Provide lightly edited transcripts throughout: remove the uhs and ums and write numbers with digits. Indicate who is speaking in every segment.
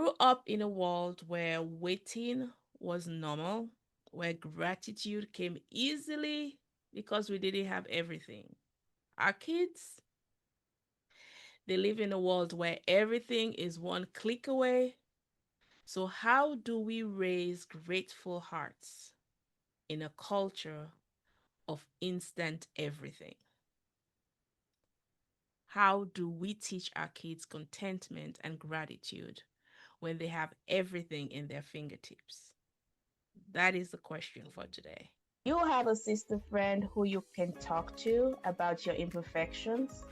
Speaker 1: grew up in a world where waiting was normal, where gratitude came easily because we didn't have everything. Our kids, they live in a world where everything is one click away. So, how do we raise grateful hearts in a culture of instant everything? How do we teach our kids contentment and gratitude when they have everything in their fingertips? That is the question for today.
Speaker 2: You have a sister friend who you can talk to about your imperfections,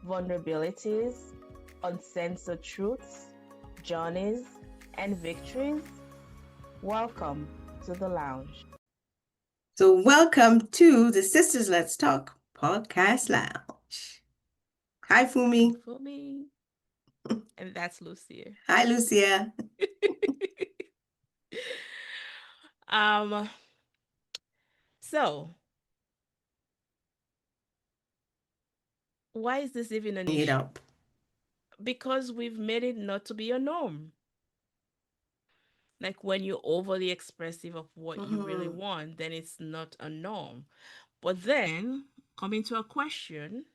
Speaker 2: vulnerabilities, uncensored truths, journeys, and victories? Welcome to the lounge.
Speaker 3: So, welcome to the Sisters Let's Talk podcast lounge. Hi,
Speaker 1: I'm
Speaker 3: Fumi.
Speaker 1: Fumi, and that's Lucia.
Speaker 3: Hi, Lucia.
Speaker 1: um, so why is this even an
Speaker 3: It
Speaker 1: issue?
Speaker 3: up.
Speaker 1: Because we've made it not to be a norm. Like when you're overly expressive of what you really
Speaker 3: Mm-hmm.
Speaker 1: want, then it's not a norm. But then, coming to a question,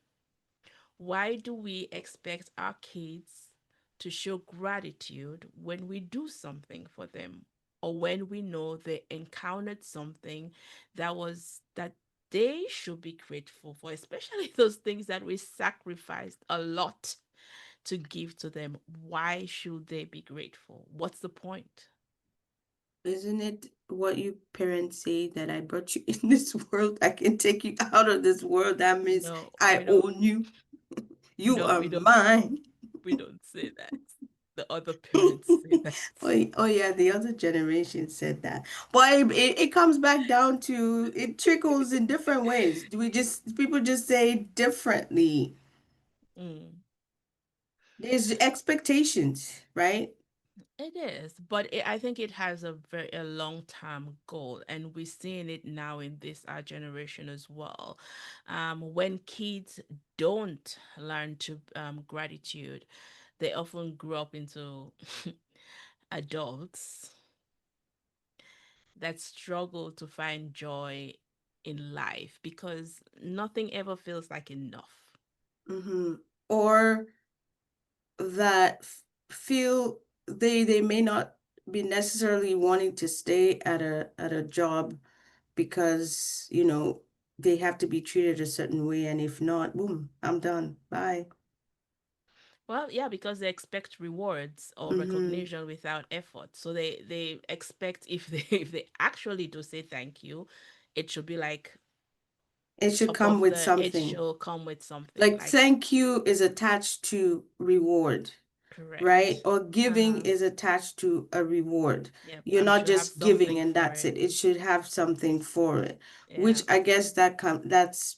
Speaker 1: why do we expect our kids to show gratitude when we do something for them or when we know they encountered something that they should be grateful for, especially those things that we sacrificed a lot to give to them? Why should they be grateful? What's the point?
Speaker 3: Isn't it what you parents say that I brought you in this world? I can take you out of this world. That means
Speaker 1: No,
Speaker 3: I
Speaker 1: we don't.
Speaker 3: own you. You
Speaker 1: No,
Speaker 3: are mine.
Speaker 1: we don't say that. The other parents say that.
Speaker 3: Oh yeah, the other generation said that. But it comes back down to it trickles in different ways. Do we just people just say differently?
Speaker 1: Mm.
Speaker 3: There's expectations, right?
Speaker 1: It is, but I think it has a long term goal, and we're seeing it now in this our generation as well. When kids don't learn to gratitude, they often grow up into adults that struggle to find joy in life because nothing ever feels like enough.
Speaker 3: Mm-hmm. Or that feel they may not be necessarily wanting to stay at a job because, they have to be treated a certain way, and if not, boom, I'm done. Bye.
Speaker 1: Well, yeah, because they expect rewards or
Speaker 3: Mm-hmm.
Speaker 1: recognition without effort. So they expect if they if they actually do say thank you, it should be like
Speaker 3: It should
Speaker 1: top
Speaker 3: come
Speaker 1: of
Speaker 3: with
Speaker 1: the it
Speaker 3: something.
Speaker 1: should come with something
Speaker 3: Like
Speaker 1: like
Speaker 3: thank you is attached to reward, right?
Speaker 1: correct.
Speaker 3: Or giving
Speaker 1: Uh-huh.
Speaker 3: is attached to a reward.
Speaker 1: Yep,
Speaker 3: You're
Speaker 1: I
Speaker 3: not
Speaker 1: should have
Speaker 3: just giving
Speaker 1: something
Speaker 3: and
Speaker 1: for
Speaker 3: that's
Speaker 1: it.
Speaker 3: it. It should have something for it, which
Speaker 1: Yeah.
Speaker 3: I guess that's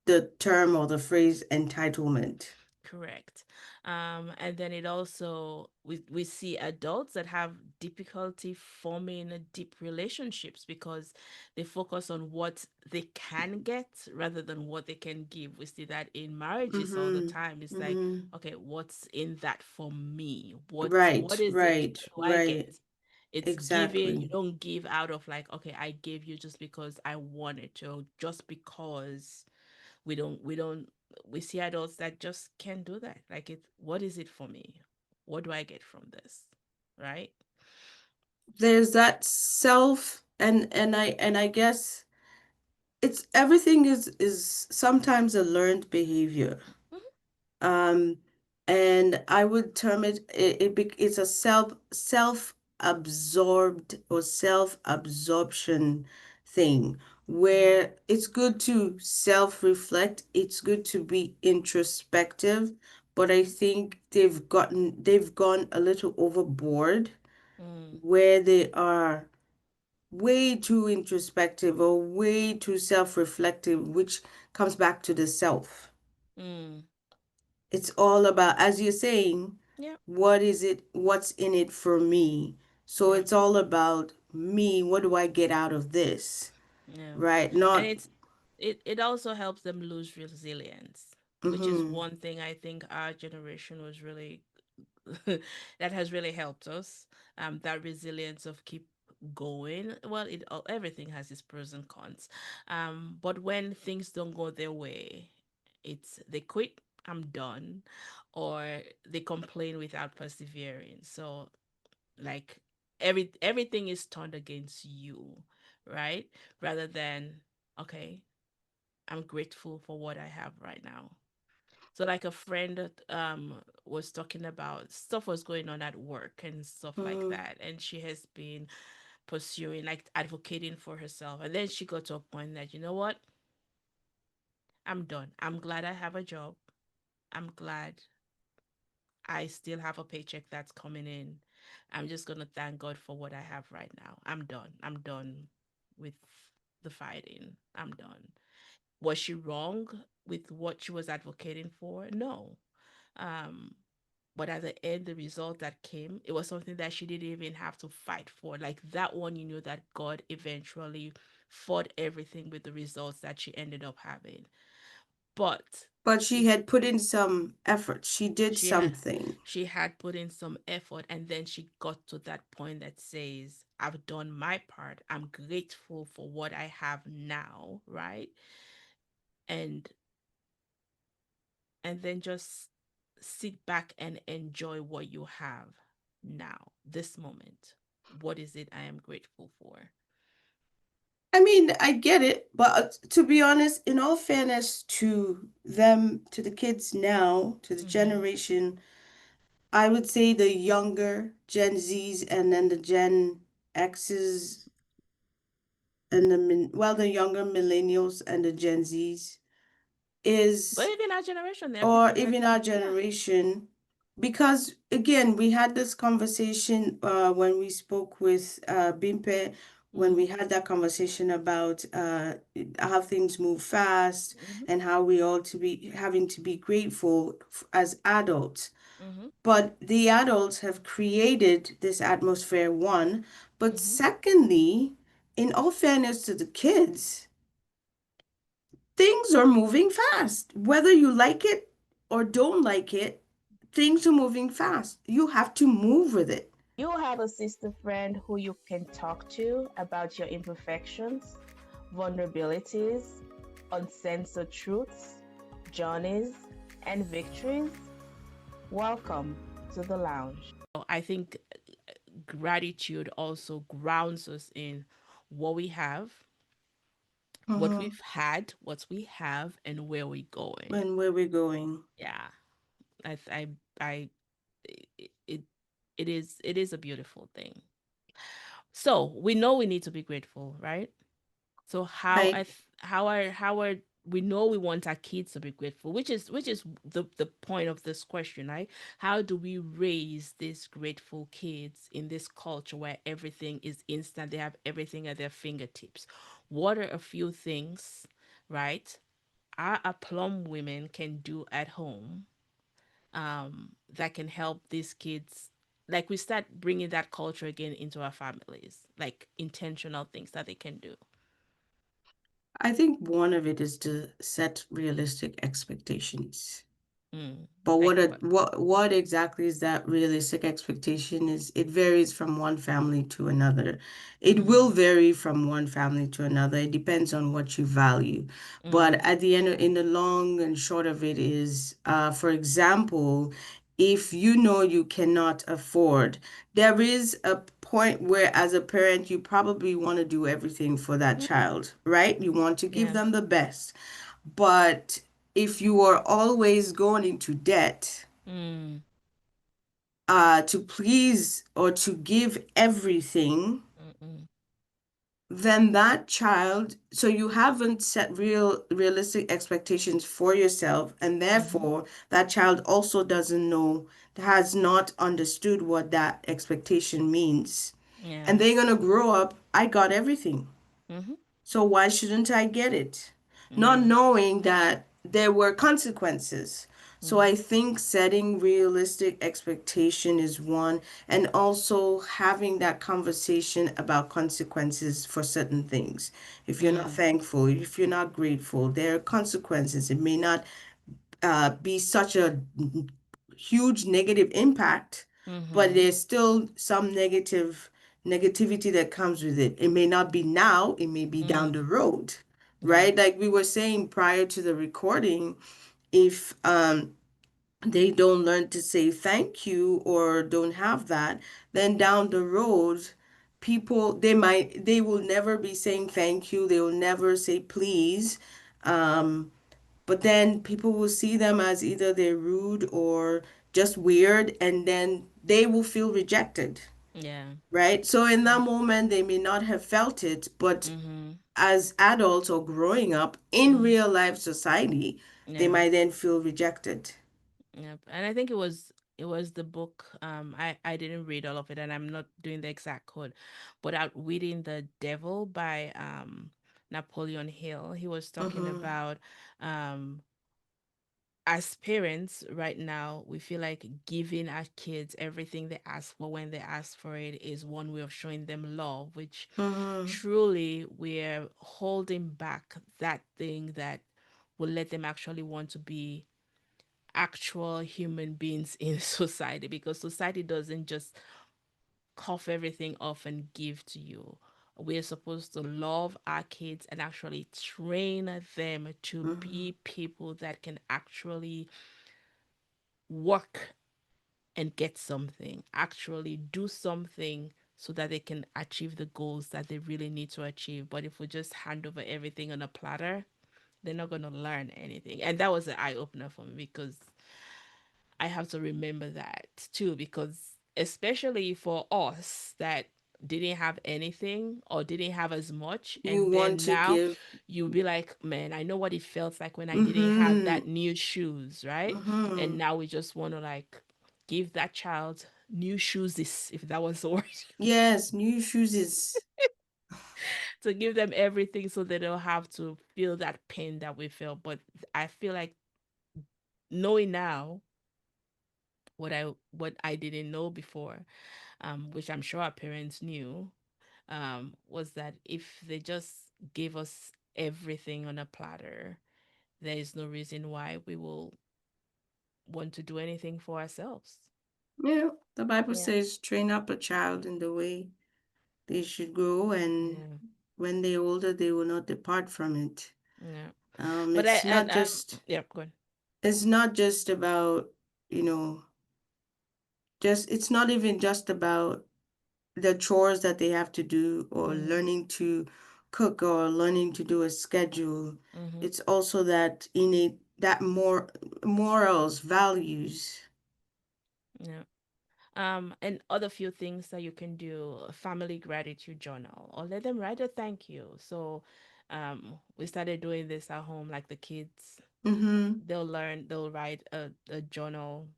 Speaker 3: the term or the phrase entitlement.
Speaker 1: Correct. And then it also we see adults that have difficulty forming deep relationships because they focus on what they can get rather than what they can give. We see that in marriages all the
Speaker 3: Mm-hmm.
Speaker 1: time. It's like,
Speaker 3: Mm-hmm.
Speaker 1: okay, what's in that for me? What
Speaker 3: Right,
Speaker 1: is it?
Speaker 3: right,
Speaker 1: What do I get?
Speaker 3: right.
Speaker 1: It's giving. You
Speaker 3: Exactly.
Speaker 1: don't give out of like, okay, I gave you just because I wanted to, or just because we don't we see adults that just can't do that. Like, it what is it for me? What do I get from this? Right?
Speaker 3: There's that self and I guess it's everything is sometimes a learned behavior.
Speaker 1: Mhm.
Speaker 3: Um, and I would term it's a self-absorbed or self-absorption thing
Speaker 1: Mhm.
Speaker 3: where it's good to self-reflect, it's good to be introspective, but I think they've gone a little overboard
Speaker 1: Mm.
Speaker 3: where they are way too introspective or way too self-reflective, which comes back to the self.
Speaker 1: Mm.
Speaker 3: It's all about, as you're saying,
Speaker 1: Yep.
Speaker 3: what's in it for me? So
Speaker 1: Yep.
Speaker 3: it's all about me. What do I get out of this?
Speaker 1: Yeah.
Speaker 3: Right?
Speaker 1: And
Speaker 3: Not,
Speaker 1: it also helps them lose resilience, which is
Speaker 3: mm-hmm,
Speaker 1: one thing I think our generation was really that has really helped us. That resilience of keep going. Well, everything has its pros and cons. But when things don't go their way, it's they quit. I'm done, or they complain without persevering. So like everything is turned against you, right? Rather than, okay, I'm grateful for what I have right now. So like a friend was talking about stuff was going on at work and stuff like
Speaker 3: Mm.
Speaker 1: that, and she has been pursuing, like, advocating for herself, and then she got to a point that, you know what, I'm done. I'm glad I have a job. I'm glad I still have a paycheck that's coming in. I'm just gonna thank God for what I have right now. I'm done. I'm done with the fighting. I'm done. Was she wrong with what she was advocating for? No. Um, but at the end, the result that came, it was something that she didn't even have to fight for. Like that one, you know that God eventually fought everything with the results that she ended up having. But
Speaker 3: But she
Speaker 1: if
Speaker 3: had put in some effort. She did
Speaker 1: she had
Speaker 3: something.
Speaker 1: she had put in some effort, and then she got to that point that says, I've done my part, I'm grateful for what I have now, right? and and then just sit back and enjoy what you have now, this moment. What is it I am grateful for?
Speaker 3: I mean, I get it, but to be honest, in all fairness to them, to the kids now, to the
Speaker 1: Mm-hmm.
Speaker 3: generation, I would say the younger Gen Zs and then the Gen Xs and the younger millennials and the Gen Zs
Speaker 1: But
Speaker 3: is,
Speaker 1: even our generation, there are
Speaker 3: or
Speaker 1: people that,
Speaker 3: even our
Speaker 1: yeah.
Speaker 3: generation, because again, we had this conversation when we spoke with Bimpe, when
Speaker 1: Mm-hmm.
Speaker 3: we had that conversation about how things move fast
Speaker 1: Mm-hmm.
Speaker 3: and how we all to be having to be grateful as adults.
Speaker 1: Mm-hmm.
Speaker 3: But the adults have created this atmosphere, one. But
Speaker 1: Mm-hmm.
Speaker 3: secondly, in all fairness to the kids, things are moving fast. Whether you like it or don't like it, things are moving fast. You have to move with it.
Speaker 2: You have a sister friend who you can talk to about your imperfections, vulnerabilities, uncensored truths, journeys, and victories. Welcome to the lounge.
Speaker 1: I think gratitude also grounds us in what we have, what
Speaker 3: Mm-hmm.
Speaker 1: we've had, what we have, and where we're going.
Speaker 3: And where we're going.
Speaker 1: Yeah, I, I, I, it, it is a beautiful thing. So we know we need to be grateful, right? So
Speaker 3: Right.
Speaker 1: how are we know we want our kids to be grateful, which is the point of this question, right? How do we raise these grateful kids in this culture where everything is instant? They have everything at their fingertips. What are a few things, right? Our plum women can do at home, that can help these kids, like we start bringing that culture again into our families, like intentional things that they can do.
Speaker 3: I think one of it is to set realistic expectations.
Speaker 1: Mm.
Speaker 3: But
Speaker 1: Like what?
Speaker 3: what exactly is that realistic expectation is it varies from one family to another. It will
Speaker 1: Mm.
Speaker 3: vary from one family to another. It depends on what you value. But
Speaker 1: Mm.
Speaker 3: at the end, in the long and short of it is, for example, if you know you cannot afford, there is a point where as a parent you probably want to do everything for that
Speaker 1: Mm.
Speaker 3: child, right? You want to give
Speaker 1: Yeah.
Speaker 3: them the best. But if you are always going into debt
Speaker 1: Mm.
Speaker 3: to please or to give everything,
Speaker 1: Mm-mm.
Speaker 3: then that child, so you haven't set realistic expectations for yourself, and
Speaker 1: Mm-hmm.
Speaker 3: therefore that child also doesn't know, has not understood what that expectation means. And
Speaker 1: Yeah.
Speaker 3: they're gonna grow up, I got everything.
Speaker 1: Mm-hmm.
Speaker 3: So why shouldn't I get it? Not
Speaker 1: Yeah.
Speaker 3: knowing that there were consequences. So
Speaker 1: Mm-hmm.
Speaker 3: I think setting realistic expectation is one, and also having that conversation about consequences for certain things. If you're not
Speaker 1: Yeah.
Speaker 3: thankful, if you're not grateful, there are consequences. It may not be such a huge negative impact, but
Speaker 1: Mm-hmm.
Speaker 3: there's still some negativity that comes with it. It may not be now, it may be down
Speaker 1: Mm.
Speaker 3: the road,
Speaker 1: Yeah.
Speaker 3: right? Like we were saying prior to the recording, if they don't learn to say thank you or don't have that, then down the road, they will never be saying thank you. They will never say please. But then people will see them as either they're rude or just weird, and then they will feel rejected,
Speaker 1: Yeah.
Speaker 3: right? So in that
Speaker 1: Yeah.
Speaker 3: moment, they may not have felt it, but
Speaker 1: Mm-hmm.
Speaker 3: as adults or growing up in
Speaker 1: Mm-hmm.
Speaker 3: real life society, they
Speaker 1: Yeah.
Speaker 3: might then feel rejected.
Speaker 1: Yep. And I think it was the book. I didn't read all of it, and I'm not doing the exact quote, but Outwitting the Devil by Napoleon Hill. He was talking
Speaker 3: Mm-hmm.
Speaker 1: about um as parents right now, we feel like giving our kids everything they ask for when they ask for it is one way of showing them love, which
Speaker 3: Mm-hmm.
Speaker 1: truly we're holding back that thing that will let them actually want to be actual human beings in society, because society doesn't just cough everything off and give to you. We're supposed to love our kids and actually train them to
Speaker 3: Mm-hmm.
Speaker 1: be people that can actually work and get something, actually do something so that they can achieve the goals that they really need to achieve. But if we just hand over everything on a platter, they're not going to learn anything. And that was an eye opener for me, because I have to remember that too, because especially for us that didn't have anything or didn't have as much,
Speaker 3: You
Speaker 1: and
Speaker 3: want
Speaker 1: then
Speaker 3: to
Speaker 1: now
Speaker 3: give.
Speaker 1: you'll be like, man, I know what it felt like when I didn't have
Speaker 3: Mm-hmm.
Speaker 1: that new shoes, right? And
Speaker 3: Mm-hmm.
Speaker 1: now we just want to like give that child new shoes, if that was the word,
Speaker 3: Yes, new shoes is
Speaker 1: to give them everything so they don't have to feel that pain that we felt. But I feel like knowing now what I didn't know before, which I'm sure our parents knew, was that if they just gave us everything on a platter, there is no reason why we will want to do anything for ourselves.
Speaker 3: yeah. The Bible
Speaker 1: Yeah.
Speaker 3: says, train up a child in the way they should go, and
Speaker 1: Yeah.
Speaker 3: when they're older, they will not depart from it.
Speaker 1: Yeah.
Speaker 3: Um,
Speaker 1: But I
Speaker 3: it's
Speaker 1: and
Speaker 3: not just
Speaker 1: yeah, go on.
Speaker 3: it's not just about, you know, just it's not even just about the chores that they have to do or
Speaker 1: Mhm.
Speaker 3: learning to cook or learning to do a schedule.
Speaker 1: Mhm.
Speaker 3: It's also that innate that more morals, values.
Speaker 1: Yeah. And other few things that you can do: a family gratitude journal, or let them write a thank you. So we started doing this at home, like the kids,
Speaker 3: Mm-hmm.
Speaker 1: they'll write a journal,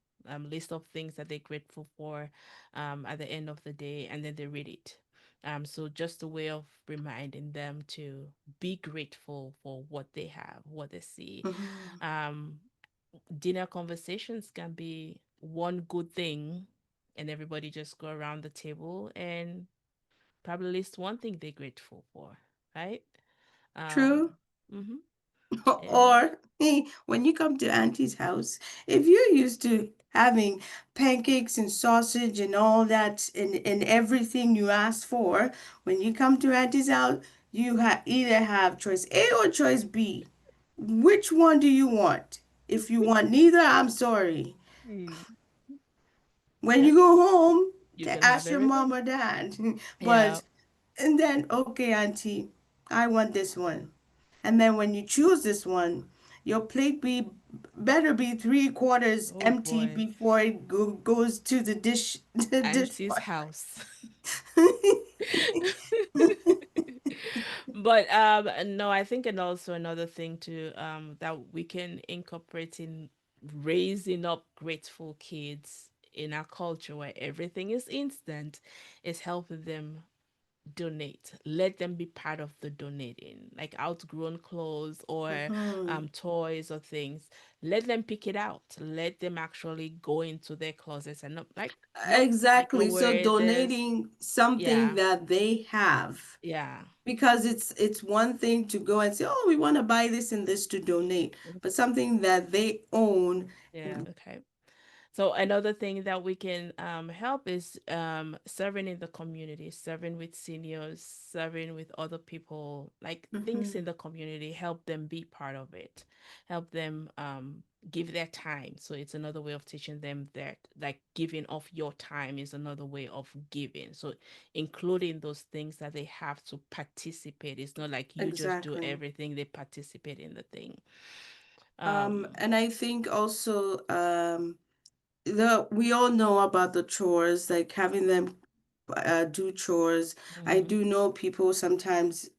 Speaker 1: list of things that they're grateful for at the end of the day, and then they read it. So just a way of reminding them to be grateful for what they have, what they see.
Speaker 3: Mm-hmm.
Speaker 1: um Dinner conversations can be one good thing, and everybody just go around the table and probably list one thing they're grateful for, right?
Speaker 3: True.
Speaker 1: Mm-hmm. And
Speaker 3: Or hey, when you come to Auntie's house, if you're used to having pancakes and sausage and all that and everything you ask for, when you come to Auntie's house, you either have choice A or choice B. Which one do you want? If you want neither, I'm sorry.
Speaker 1: mm,
Speaker 3: When
Speaker 1: yeah,
Speaker 3: you go home,
Speaker 1: you
Speaker 3: to
Speaker 1: can have
Speaker 3: ask your
Speaker 1: everything.
Speaker 3: mom or dad.
Speaker 1: Yeah.
Speaker 3: But and then okay, Auntie, I want this one. And then when you choose this one, your plate be better be three quarters
Speaker 1: Oh
Speaker 3: empty
Speaker 1: boy.
Speaker 3: before it goes to the the
Speaker 1: Auntie's
Speaker 3: dishwasher.
Speaker 1: house. But no, I think, and also another thing too, that we can incorporate in raising up grateful kids in our culture where everything is instant, is helping them donate. Let them be part of the donating, like outgrown clothes or
Speaker 3: Mhm.
Speaker 1: toys or things. Let them pick it out. Let them actually go into their closets and not like, nope, you can
Speaker 3: Exactly. So
Speaker 1: wear this.
Speaker 3: donating something
Speaker 1: Yeah.
Speaker 3: that they have.
Speaker 1: Yeah.
Speaker 3: Because it's one thing to go and say, oh, we want to buy this and this to donate, but something that they own.
Speaker 1: Yeah. Okay. So another thing that we can help is serving in the community, serving with seniors, serving with other people, like things
Speaker 3: Mm-hmm.
Speaker 1: in the community. Help them be part of it. Help them give their time. So it's another way of teaching them that, like, giving of your time is another way of giving. So including those things that they have to participate. It's not like you just do
Speaker 3: Exactly.
Speaker 1: everything; they participate in the thing. Um,
Speaker 3: And I think also the we all know about the chores, like having them do chores. I
Speaker 1: mhm.
Speaker 3: do know people sometimes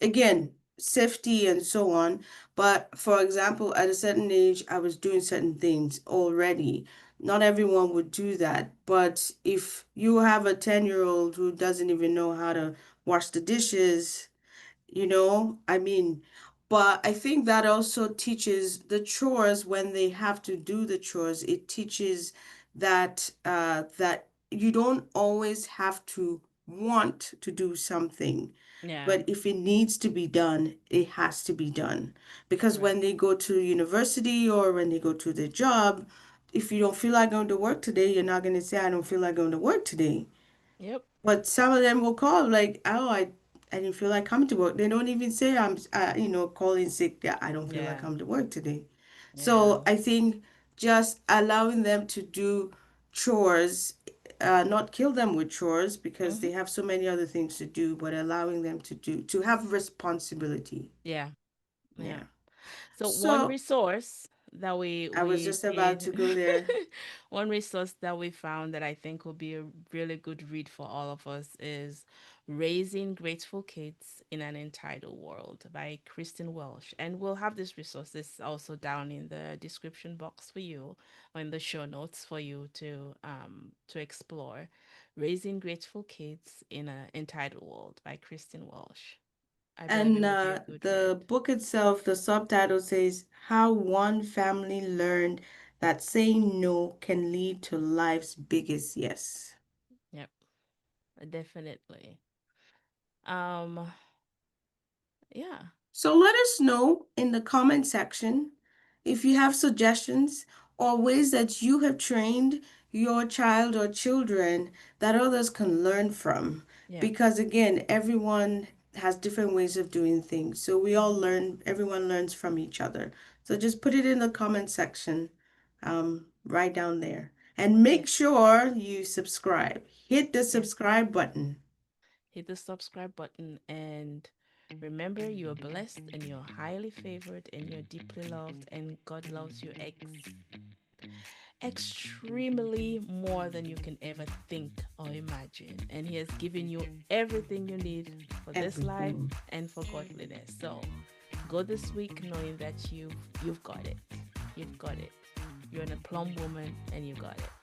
Speaker 3: again, safety and so on. But for example, at a certain age, I was doing certain things already. Not everyone would do that. But if you have a 10-year-old who doesn't even know how to wash the dishes, I mean, but I think that also teaches the chores when they have to do the chores. It teaches that you don't always have to want to do something,
Speaker 1: Yeah.
Speaker 3: but if it needs to be done, it has to be done. Because
Speaker 1: Right.
Speaker 3: when they go to university or when they go to their job, if you don't feel like going to work today, you're not going to say, I don't feel like going to work today.
Speaker 1: Yep.
Speaker 3: But some of them will call like, oh, I didn't feel like coming to work. They don't even say calling sick. Yeah, I don't feel like
Speaker 1: Yeah.
Speaker 3: coming to work today.
Speaker 1: Yeah.
Speaker 3: So I think just allowing them to do chores, not kill them with chores because
Speaker 1: Hmm.
Speaker 3: they have so many other things to do, but allowing them to have responsibility.
Speaker 1: Yeah. Yeah.
Speaker 3: Yeah.
Speaker 1: So one
Speaker 3: So
Speaker 1: resource that
Speaker 3: I was
Speaker 1: we
Speaker 3: just about to
Speaker 1: did,
Speaker 3: go there.
Speaker 1: one resource that we found that I think will be a really good read for all of us is Raising Grateful Kids in an Entitled World by Kristen Welch. And we'll have this resource this also down in the description box for you, or in the show notes for you to explore. Raising Grateful Kids in an Entitled World by Kristen Welch. I believe it
Speaker 3: And
Speaker 1: will be a good read.
Speaker 3: the book itself, the subtitle says, How One Family Learned That Saying No Can Lead to Life's Biggest Yes.
Speaker 1: Yep, definitely. Um, yeah.
Speaker 3: So let us know in the comment section if you have suggestions or ways that you have trained your child or children that others can learn from.
Speaker 1: Yeah.
Speaker 3: Because again, everyone has different ways of doing things. So we all
Speaker 1: Hmm.
Speaker 3: learn, everyone learns from each other. So just put it in the comment section, right down there. And
Speaker 1: Yeah.
Speaker 3: make sure you subscribe. Hit the
Speaker 1: Yeah.
Speaker 3: subscribe button.
Speaker 1: Hit the subscribe button and remember you are blessed and you're highly favored and you're deeply loved and God loves you extremely more than you can ever think or imagine. And He has given you everything you need for this life
Speaker 3: Everything.
Speaker 1: and for godliness. So go this week knowing that you've got it. You've got it. You're a plum woman and you got it.